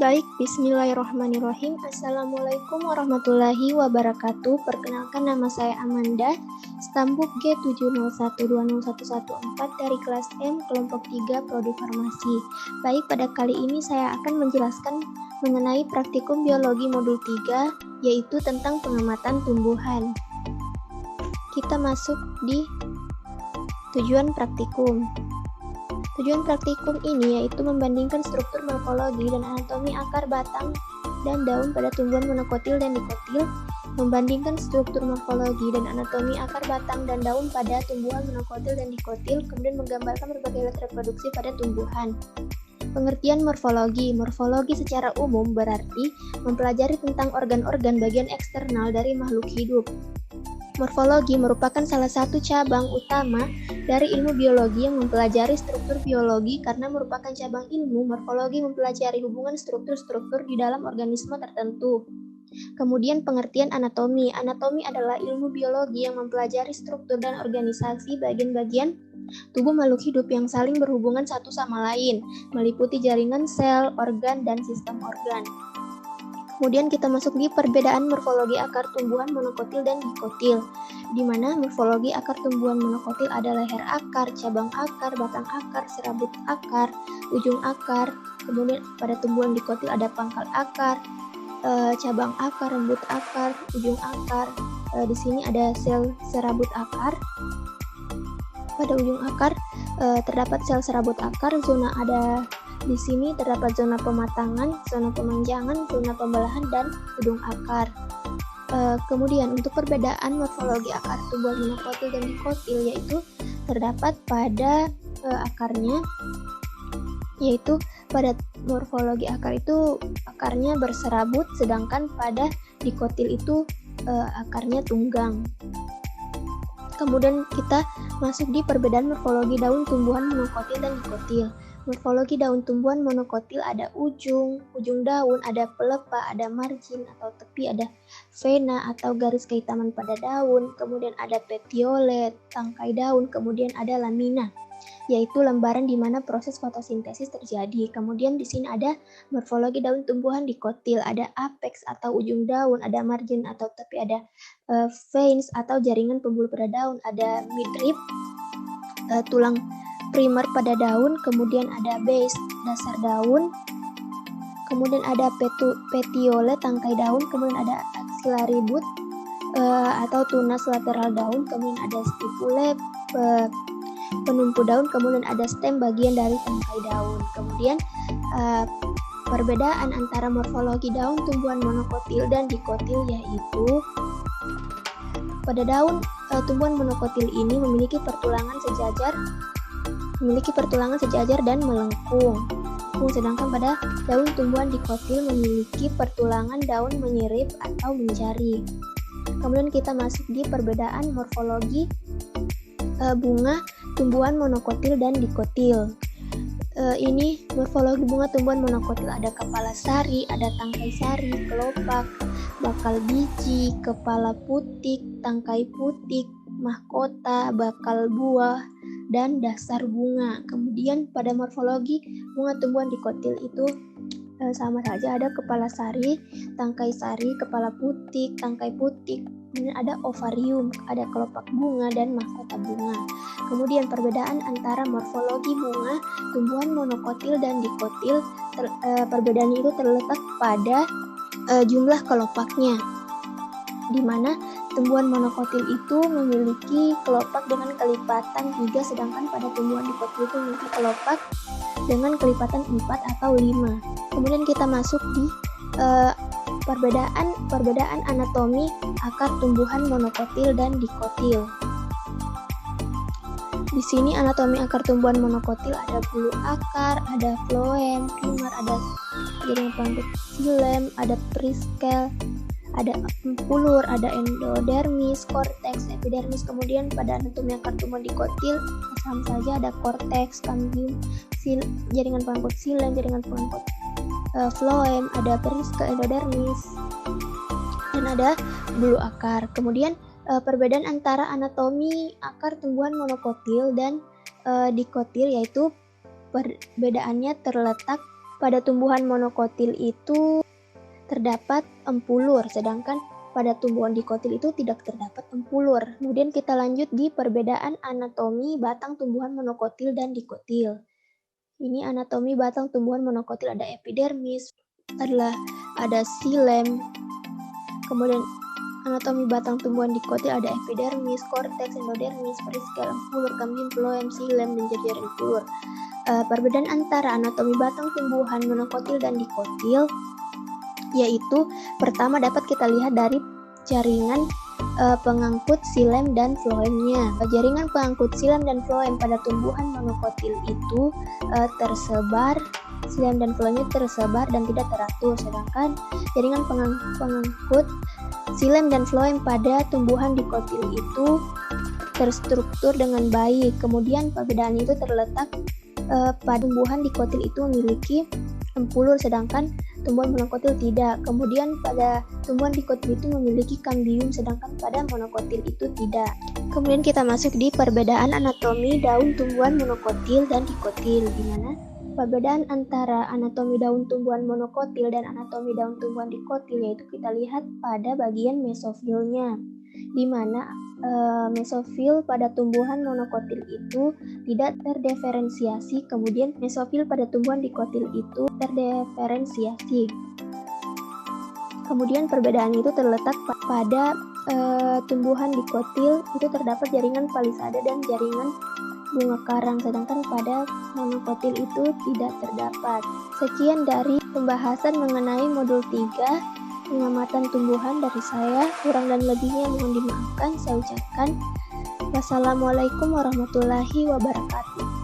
Baik, bismillahirrahmanirrahim. Assalamualaikum warahmatullahi wabarakatuh. Perkenalkan, nama saya Amanda, stambuk G70120114 dari kelas M, kelompok 3, Prodi Farmasi. Baik, pada kali ini saya akan menjelaskan mengenai praktikum biologi modul 3, yaitu tentang pengamatan tumbuhan. Kita masuk di tujuan praktikum. Tujuan praktikum ini yaitu membandingkan struktur morfologi dan anatomi akar, batang, dan daun pada tumbuhan monokotil dan dikotil, membandingkan struktur morfologi dan anatomi akar, batang, dan daun pada tumbuhan monokotil dan dikotil, kemudian menggambarkan berbagai alat reproduksi pada tumbuhan. Pengertian morfologi. Morfologi secara umum berarti mempelajari tentang organ-organ bagian eksternal dari makhluk hidup. Morfologi merupakan salah satu cabang utama dari ilmu biologi yang mempelajari struktur biologi karena merupakan cabang ilmu. Morfologi mempelajari hubungan struktur-struktur di dalam organisme tertentu. Kemudian pengertian anatomi. Anatomi adalah ilmu biologi yang mempelajari struktur dan organisasi bagian-bagian tubuh makhluk hidup yang saling berhubungan satu sama lain, meliputi jaringan sel, organ, dan sistem organ. Kemudian kita masuk di perbedaan morfologi akar tumbuhan monokotil dan dikotil, di mana morfologi akar tumbuhan monokotil ada leher akar, cabang akar, batang akar, serabut akar, ujung akar. Kemudian pada tumbuhan dikotil ada pangkal akar, cabang akar, rambut akar, ujung akar. Di sini ada sel serabut akar. Pada ujung akar terdapat sel serabut akar. Di sini terdapat zona pematangan, zona pemanjangan, zona pembelahan, dan ujung akar. Kemudian untuk perbedaan morfologi akar tumbuhan monokotil dan dikotil yaitu terdapat pada akarnya, yaitu pada morfologi akar itu akarnya berserabut, sedangkan pada dikotil itu akarnya tunggang. Kemudian kita masuk di perbedaan morfologi daun tumbuhan monokotil dan dikotil. Morfologi daun tumbuhan monokotil ada ujung daun, ada pelepah, ada margin atau tepi, ada vena atau garis kehitaman pada daun, kemudian ada petiolet, tangkai daun, kemudian ada lamina, yaitu lembaran di mana proses fotosintesis terjadi. Kemudian di sini ada morfologi daun tumbuhan dikotil, ada apex atau ujung daun, ada margin atau tepi, ada veins atau jaringan pembuluh pada daun, ada midrib, tulang primer pada daun, kemudian ada base, dasar daun, kemudian ada petiolet, tangkai daun, kemudian ada axillary bud atau tunas lateral daun, kemudian ada stipule, penumpu daun, kemudian ada stem, bagian dari tangkai daun. Kemudian perbedaan antara morfologi daun tumbuhan monokotil dan dikotil yaitu pada daun tumbuhan monokotil ini memiliki pertulangan sejajar dan melengkung. Sedangkan pada daun tumbuhan dikotil memiliki pertulangan daun menyirip atau menjari. Kemudian kita masuk di perbedaan morfologi bunga tumbuhan monokotil dan dikotil. Ini morfologi bunga tumbuhan monokotil ada kepala sari, ada tangkai sari, kelopak, bakal biji, kepala putik, tangkai putik, mahkota, bakal buah, dan dasar bunga. Kemudian pada morfologi bunga tumbuhan dikotil itu sama saja, ada kepala sari, tangkai sari, kepala putik, tangkai putik, kemudian ada ovarium, ada kelopak bunga, dan mahkota bunga. Kemudian perbedaan antara morfologi bunga tumbuhan monokotil dan dikotil, perbedaannya itu terletak pada jumlah kelopaknya, di mana tumbuhan monokotil itu memiliki kelopak dengan kelipatan 3, sedangkan pada tumbuhan dikotil itu memiliki kelopak dengan kelipatan 4 atau 5. Kemudian kita masuk di perbedaan anatomi akar tumbuhan monokotil dan dikotil. Di sini anatomi akar tumbuhan monokotil ada bulu akar, ada phloem, primer, ada jaringan pangkut xilem, ada priskel, ada pulur, ada endodermis, korteks, epidermis. Kemudian pada anatomi akar tumbuhan dikotil sama saja, ada korteks, cambium, jaringan pangkut xilem, jaringan pangkut phloem, ada priskel, endodermis, dan ada bulu akar. Kemudian perbedaan antara anatomi akar tumbuhan monokotil dan dikotil yaitu perbedaannya terletak pada tumbuhan monokotil itu terdapat empulur, sedangkan pada tumbuhan dikotil itu tidak terdapat empulur. Kemudian kita lanjut di perbedaan anatomi batang tumbuhan monokotil dan dikotil. Ini anatomi batang tumbuhan monokotil, ada epidermis, ada xilem. Kemudian anatomi batang tumbuhan dikotil ada epidermis, korteks, endodermis, periskele, empulur, cambium, phloem, xilem, dan jajar empulur. Perbedaan antara anatomi batang tumbuhan monokotil dan dikotil yaitu pertama dapat kita lihat dari jaringan pengangkut xilem dan phloemnya. Jaringan pengangkut xilem dan phloem pada tumbuhan monokotil itu tersebar, xilem dan phloemnya tersebar dan tidak teratur, sedangkan jaringan pengangkut xilem dan phloem pada tumbuhan dikotil itu terstruktur dengan baik. Kemudian perbedaan itu terletak pada tumbuhan dikotil itu memiliki empulur, sedangkan tumbuhan monokotil tidak. Kemudian pada tumbuhan dikotil itu memiliki cambium, sedangkan pada monokotil itu tidak. Kemudian kita masuk di perbedaan anatomi daun tumbuhan monokotil dan dikotil, di mana perbedaan antara anatomi daun tumbuhan monokotil dan anatomi daun tumbuhan dikotil yaitu kita lihat pada bagian mesofilnya, di mana mesofil pada tumbuhan monokotil itu tidak terdiferensiasi, kemudian mesofil pada tumbuhan dikotil itu terdiferensiasi. Kemudian perbedaan itu terletak pada tumbuhan dikotil itu terdapat jaringan palisada dan jaringan bunga karang, sedangkan pada monokotil itu tidak terdapat. Sekian dari pembahasan mengenai modul 3 pengamatan tumbuhan dari saya. Kurang dan lebihnya mohon dimaafkan. Saya ucapkan wassalamualaikum warahmatullahi wabarakatuh.